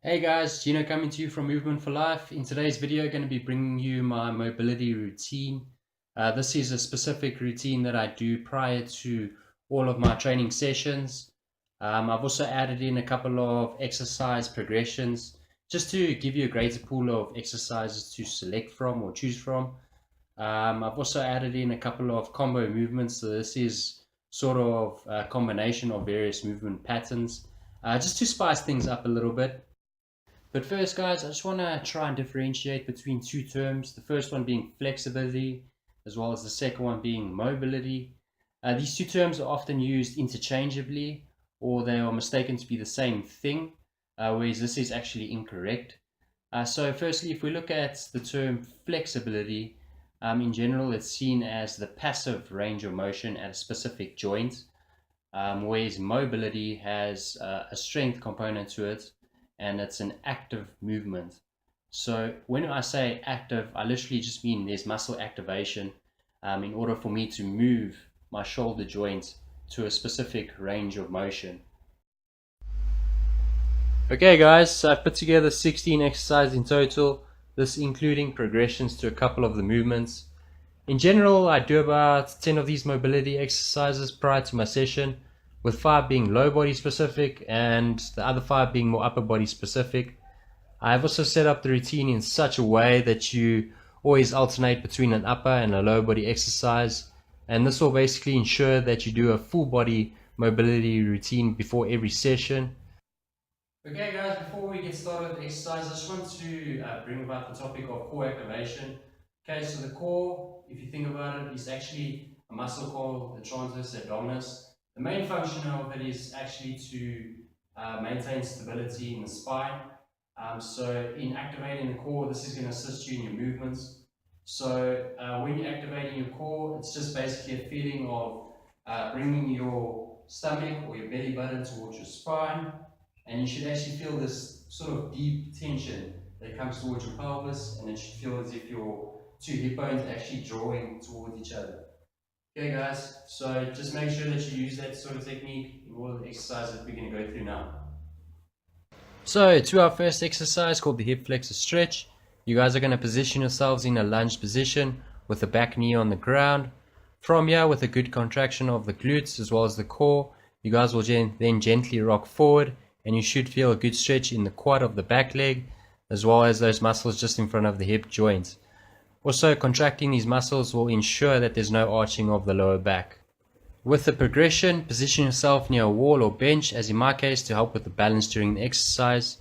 Hey guys, Gino coming to you from Movement for Life. In today's video, I'm going to be bringing you my mobility routine. This is a specific routine that I do prior to all of my training sessions. I've also added in a couple of exercise progressions just to give you a greater pool of exercises to select from or choose from. I've also added in a couple of combo movements. So this is sort of a combination of various movement patterns just to spice things up a little bit. But first, guys, I just want to try and differentiate between two terms. The first one being flexibility, as well as the second one being mobility. These two terms are often used interchangeably, or they are mistaken to be the same thing, whereas this is actually incorrect. So, firstly, if we look at the term flexibility, in general, it's seen as the passive range of motion at a specific joint, whereas mobility has a strength component to it and it's an active movement. So when I say active, I literally just mean there's muscle activation in order for me to move my shoulder joint to a specific range of motion. Okay guys, so I've put together 16 exercises in total, this including progressions to a couple of the movements. In general, I do about 10 of these mobility exercises prior to my session, with 5 being low body specific and the other 5 being more upper body specific. I've also set up the routine in such a way that you always alternate between an upper and a low body exercise, and this will basically ensure that you do a full body mobility routine before every session. Okay guys, before we get started with the exercise, I just want to bring about the topic of core activation. Okay, so the core, if you think about it, is actually a muscle called the transverse abdominis. The main function of it is actually to maintain stability in the spine. So in activating the core, this is going to assist you in your movements. So when you're activating your core, it's just basically a feeling of bringing your stomach or your belly button towards your spine, and you should actually feel this sort of deep tension that comes towards your pelvis, and it should feel as if your two hip bones are actually drawing towards each other. Okay guys, so just make sure that you use that sort of technique in all of the exercises that we're going to go through now. So to our first exercise called the hip flexor stretch, you guys are going to position yourselves in a lunge position with the back knee on the ground. From here, with a good contraction of the glutes as well as the core, you guys will then gently rock forward, and you should feel a good stretch in the quad of the back leg as well as those muscles just in front of the hip joint. Also, contracting these muscles will ensure that there's no arching of the lower back. With the progression, position yourself near a wall or bench, as in my case, to help with the balance during the exercise.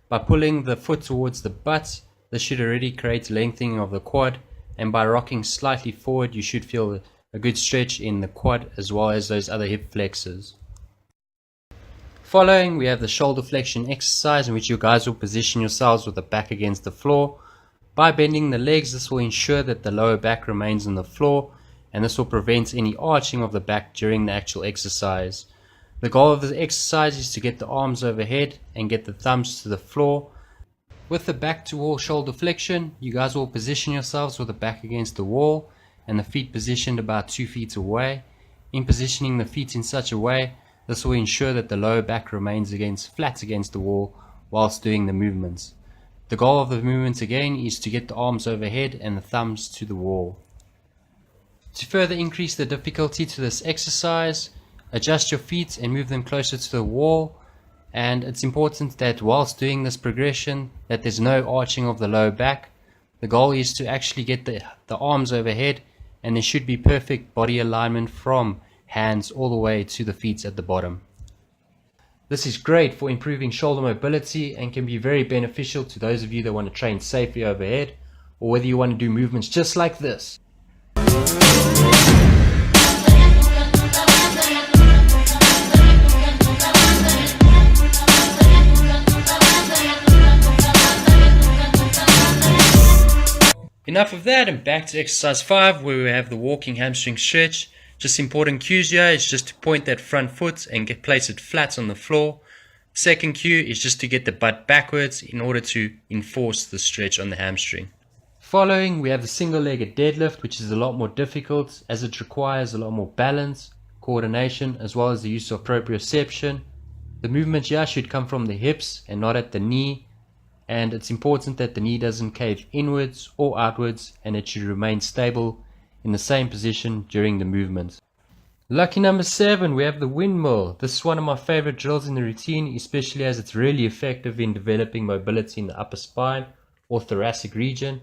By pulling the foot towards the butt, this should already create lengthening of the quad, and by rocking slightly forward, you should feel a good stretch in the quad as well as those other hip flexors. Following, we have the shoulder flexion exercise, in which you guys will position yourselves with the back against the floor. By bending the legs, this will ensure that the lower back remains on the floor, and this will prevent any arching of the back during the actual exercise. The goal of the exercise is to get the arms overhead and get the thumbs to the floor. With the back to wall shoulder flexion, you guys will position yourselves with the back against the wall and the feet positioned about 2 feet away. In positioning the feet in such a way, this will ensure that the lower back remains flat against the wall whilst doing the movements. The goal of the movement again is to get the arms overhead and the thumbs to the wall. To further increase the difficulty to this exercise, adjust your feet and move them closer to the wall, and it's important that whilst doing this progression that there's no arching of the lower back. The goal is to actually get the arms overhead, and there should be perfect body alignment from hands all the way to the feet at the bottom. This is great for improving shoulder mobility and can be very beneficial to those of you that want to train safely overhead, or whether you want to do movements just like this. Enough of that, and back to exercise 5, where we have the walking hamstring stretch. Just important cues here is just to point that front foot and place it flat on the floor. Second cue is just to get the butt backwards in order to enforce the stretch on the hamstring. Following, we have the single-legged deadlift, which is a lot more difficult as it requires a lot more balance, coordination, as well as the use of proprioception. The movement here should come from the hips and not at the knee, and it's important that the knee doesn't cave inwards or outwards, and it should remain stable in the same position during the movement. Lucky number 7, we have the windmill. This is one of my favorite drills in the routine, especially as it's really effective in developing mobility in the upper spine or thoracic region.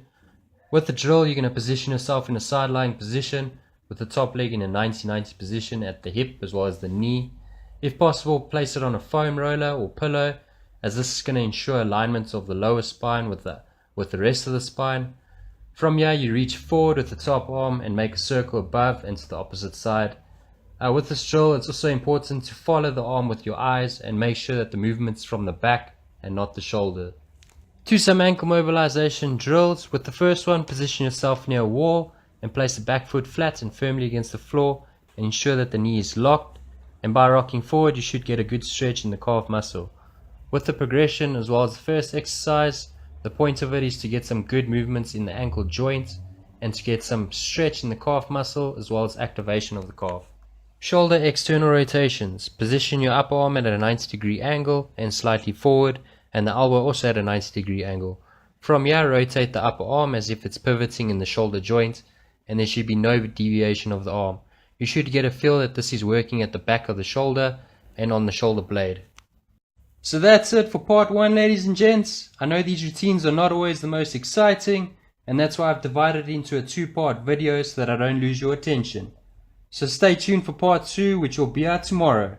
With the drill, you're going to position yourself in a side-lying position with the top leg in a 90-90 position at the hip as well as the knee. If possible, place it on a foam roller or pillow, as this is going to ensure alignment of the lower spine with the rest of the spine. From here, you reach forward with the top arm and make a circle above and to the opposite side. With this drill, it's also important to follow the arm with your eyes and make sure that the movement's from the back and not the shoulder. To some ankle mobilization drills. With the first one, position yourself near a wall and place the back foot flat and firmly against the floor and ensure that the knee is locked, and by rocking forward you should get a good stretch in the calf muscle. With the progression as well as the first exercise, the point of it is to get some good movements in the ankle joint and to get some stretch in the calf muscle as well as activation of the calf. Shoulder external rotations. Position your upper arm at a 90-degree angle and slightly forward, and the elbow also at a 90-degree angle. From here, rotate the upper arm as if it's pivoting in the shoulder joint, and there should be no deviation of the arm. You should get a feel that this is working at the back of the shoulder and on the shoulder blade. So that's it for part 1, ladies and gents. I know these routines are not always the most exciting, and that's why I've divided it into a 2-part video so that I don't lose your attention. So stay tuned for part 2, which will be out tomorrow.